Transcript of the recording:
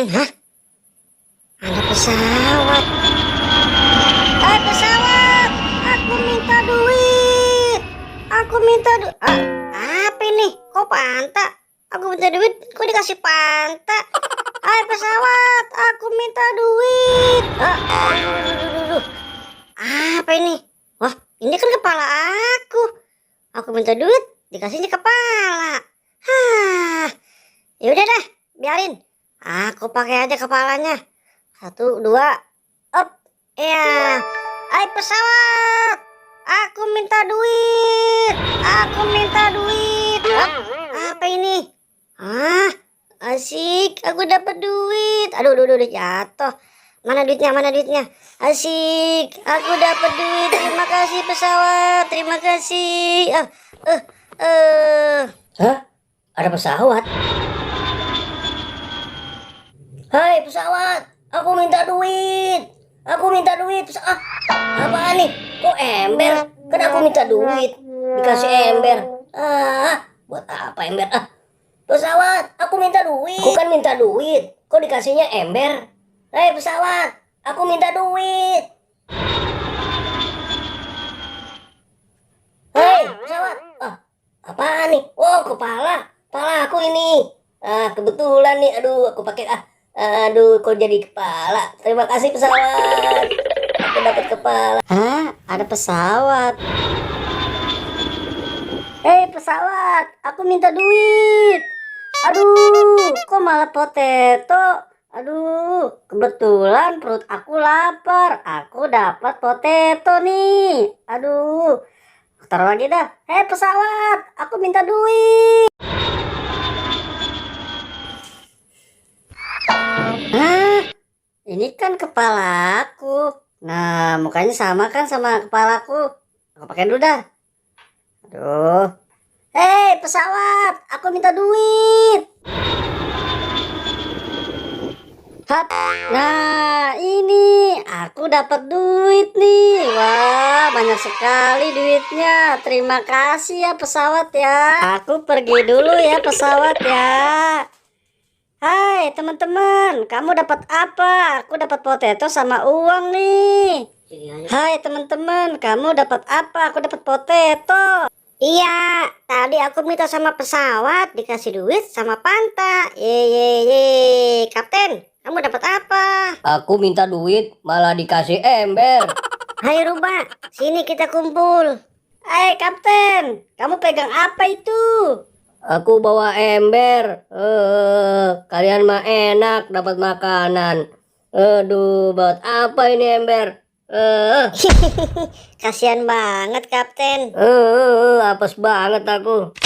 Hah? Ada pesawat. Pesawat! Aku minta duit. Aku minta duit. Apa ini? Kok panta? Aku minta duit, kok dikasih panta? Pesawat! Aku minta duit. Aduh. Apa ini? Wah, ini kan kepala aku. Aku minta duit, dikasihnya kepala. Ya udah dah, biarin. Aku pakai aja kepalanya. 1, 2, up. Ya. Pesawat. Aku minta duit. Aku minta duit. Apa ini? Asik. Aku dapat duit. Aduh, jatuh. Mana duitnya? Asik. Aku dapat duit. Terima kasih pesawat. Terima kasih. Hah? Ada pesawat? Hai pesawat, aku minta duit. Apaan nih? Kok ember? Kan aku minta duit, dikasih ember. Buat apa ember? Pesawat, aku minta duit. Aku kan minta duit, kok dikasihnya ember? Hai pesawat, aku minta duit. Hai pesawat, apaan nih? Oh, kepala aku ini. Kebetulan nih, aduh, aku pakai aduh, kok jadi kepala. Terima kasih pesawat. Aku dapat kepala. Ada pesawat. Pesawat, aku minta duit. Aduh, kok malah potato? Aduh, kebetulan perut aku lapar. Aku dapat potato nih. Aduh, taruh lagi dah. Pesawat, aku minta duit. Ini kan kepala aku. Nah, mukanya sama kan sama kepalaku. Aku pakai dulu dah. Aduh. Pesawat, aku minta duit. Nah, ini aku dapat duit nih. Wah, banyak sekali duitnya. Terima kasih ya pesawat ya. Aku pergi dulu ya pesawat ya. Hai teman-teman, kamu dapat apa? Aku dapat potato sama uang nih. Hai teman-teman, kamu dapat apa? Aku dapat potato. Iya, tadi aku minta sama pesawat, dikasih duit sama panta. Ye. Kapten, kamu dapat apa? Aku minta duit, malah dikasih ember. Hai Rubah, sini kita kumpul. Hai Kapten, kamu pegang apa itu? Aku bawa ember. Kalian mah enak dapat makanan. Aduh, buat apa ini ember? Kasihan banget Kapten. Apes banget aku.